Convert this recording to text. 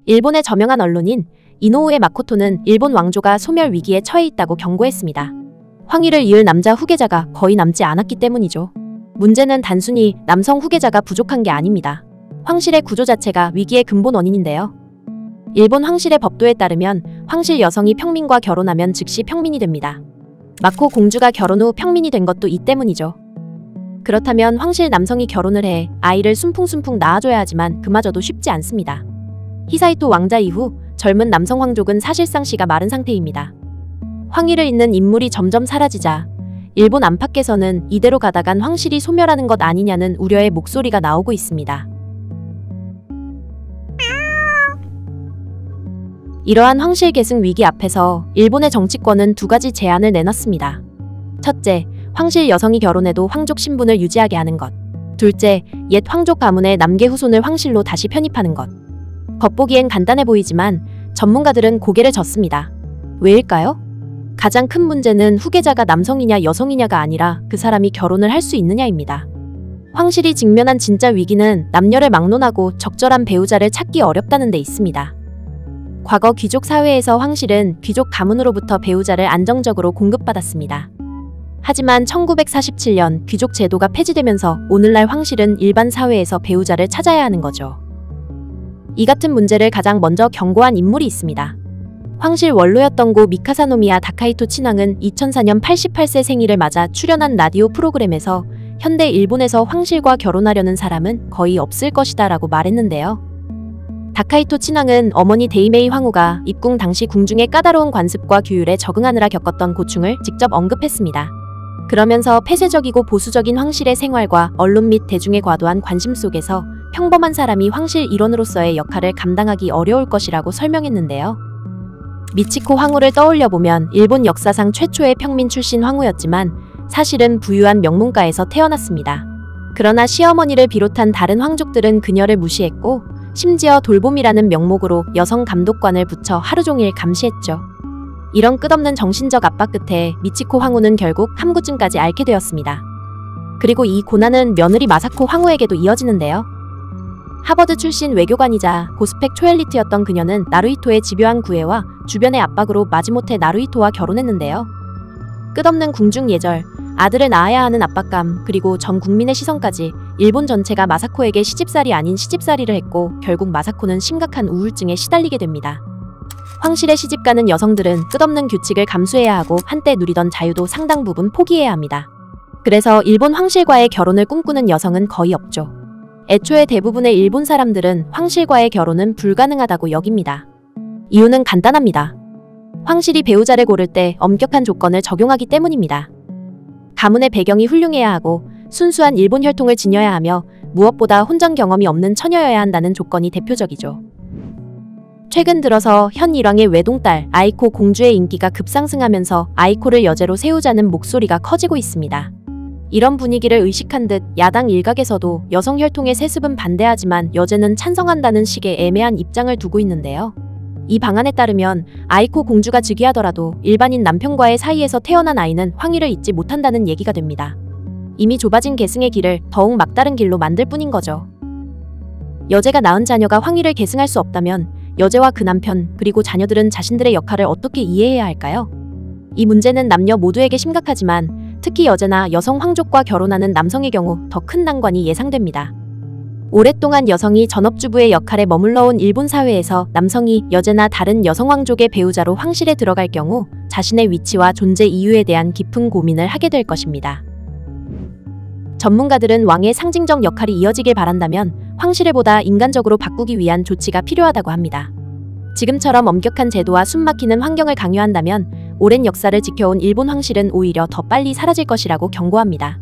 일본의 저명한 언론인 이노우에 마코토는 일본 왕조가 소멸 위기에 처해 있다고 경고했습니다. 황위를 이을 남자 후계자가 거의 남지 않았기 때문이죠. 문제는 단순히 남성 후계자가 부족한 게 아닙니다. 황실의 구조 자체가 위기의 근본 원인인데요. 일본 황실의 법도에 따르면 황실 여성이 평민과 결혼하면 즉시 평민이 됩니다. 마코 공주가 결혼 후 평민이 된 것도 이 때문이죠. 그렇다면 황실 남성이 결혼을 해 아이를 순풍순풍 낳아줘야 하지만 그마저도 쉽지 않습니다. 히사이토 왕자 이후 젊은 남성 황족은 사실상 씨가 마른 상태입니다. 황위를 잇는 인물이 점점 사라지자 일본 안팎에서는 이대로 가다간 황실이 소멸하는 것 아니냐는 우려의 목소리가 나오고 있습니다. 이러한 황실 계승 위기 앞에서 일본의 정치권은 두 가지 제안을 내놨습니다. 첫째, 황실 여성이 결혼해도 황족 신분을 유지하게 하는 것. 둘째, 옛 황족 가문의 남계 후손을 황실로 다시 편입하는 것. 겉보기엔 간단해 보이지만 전문가들은 고개를 젓습니다. 왜일까요? 가장 큰 문제는 후계자가 남성이냐 여성이냐가 아니라 그 사람이 결혼을 할 수 있느냐입니다. 황실이 직면한 진짜 위기는 남녀를 막론하고 적절한 배우자를 찾기 어렵다는 데 있습니다. 과거 귀족 사회에서 황실은 귀족 가문으로부터 배우자를 안정적으로 공급받았습니다. 하지만 1947년 귀족 제도가 폐지되면서 오늘날 황실은 일반 사회에서 배우자를 찾아야 하는 거죠. 이 같은 문제를 가장 먼저 경고한 인물이 있습니다. 황실 원로였던 고 미카사노미야 다카이토 친왕은 2004년 88세 생일을 맞아 출연한 라디오 프로그램에서 현대 일본에서 황실과 결혼하려는 사람은 거의 없을 것이다 라고 말했는데요. 다카이토 친왕은 어머니 데이메이 황후가 입궁 당시 궁중의 까다로운 관습과 규율에 적응하느라 겪었던 고충을 직접 언급했습니다. 그러면서 폐쇄적이고 보수적인 황실의 생활과 언론 및 대중의 과도한 관심 속에서 평범한 사람이 황실 일원으로서의 역할을 감당하기 어려울 것이라고 설명했는데요. 미치코 황후를 떠올려보면 일본 역사상 최초의 평민 출신 황후였지만 사실은 부유한 명문가에서 태어났습니다. 그러나 시어머니를 비롯한 다른 황족들은 그녀를 무시했고 심지어 돌봄이라는 명목으로 여성 감독관을 붙여 하루 종일 감시했죠. 이런 끝없는 정신적 압박 끝에 미치코 황후는 결국 함구증까지 앓게 되었습니다. 그리고 이 고난은 며느리 마사코 황후에게도 이어지는데요. 하버드 출신 외교관이자 고스펙 초엘리트였던 그녀는 나루히토의 집요한 구애와 주변의 압박으로 마지못해 나루히토와 결혼했는데요. 끝없는 궁중 예절, 아들을 낳아야 하는 압박감, 그리고 전 국민의 시선까지 일본 전체가 마사코에게 시집살이 아닌 시집살이를 했고 결국 마사코는 심각한 우울증에 시달리게 됩니다. 황실에 시집가는 여성들은 끝없는 규칙을 감수해야 하고 한때 누리던 자유도 상당 부분 포기해야 합니다. 그래서 일본 황실과의 결혼을 꿈꾸는 여성은 거의 없죠. 애초에 대부분의 일본 사람들은 황실과의 결혼은 불가능하다고 여깁니다. 이유는 간단합니다. 황실이 배우자를 고를 때 엄격한 조건을 적용하기 때문입니다. 가문의 배경이 훌륭해야 하고 순수한 일본 혈통을 지녀야 하며 무엇보다 혼전 경험이 없는 처녀여야 한다는 조건이 대표적이죠. 최근 들어서 현 일왕의 외동딸 아이코 공주의 인기가 급상승하면서 아이코를 여제로 세우자는 목소리가 커지고 있습니다. 이런 분위기를 의식한 듯 야당 일각에서도 여성 혈통의 세습은 반대하지만 여제는 찬성한다는 식의 애매한 입장을 두고 있는데요. 이 방안에 따르면 아이코 공주가 즉위하더라도 일반인 남편과의 사이에서 태어난 아이는 황위를 잇지 못한다는 얘기가 됩니다. 이미 좁아진 계승의 길을 더욱 막다른 길로 만들 뿐인 거죠. 여제가 낳은 자녀가 황위를 계승할 수 없다면 여제와 그 남편 그리고 자녀들은 자신들의 역할을 어떻게 이해해야 할까요? 이 문제는 남녀 모두에게 심각하지만 특히 여제나 여성 황족과 결혼하는 남성의 경우 더 큰 난관이 예상됩니다. 오랫동안 여성이 전업주부의 역할에 머물러온 일본 사회에서 남성이 여제나 다른 여성 왕족의 배우자로 황실에 들어갈 경우 자신의 위치와 존재 이유에 대한 깊은 고민을 하게 될 것입니다. 전문가들은 왕의 상징적 역할이 이어지길 바란다면 황실을 보다 인간적으로 바꾸기 위한 조치가 필요하다고 합니다. 지금처럼 엄격한 제도와 숨막히는 환경을 강요한다면 오랜 역사를 지켜온 일본 황실은 오히려 더 빨리 사라질 것이라고 경고합니다.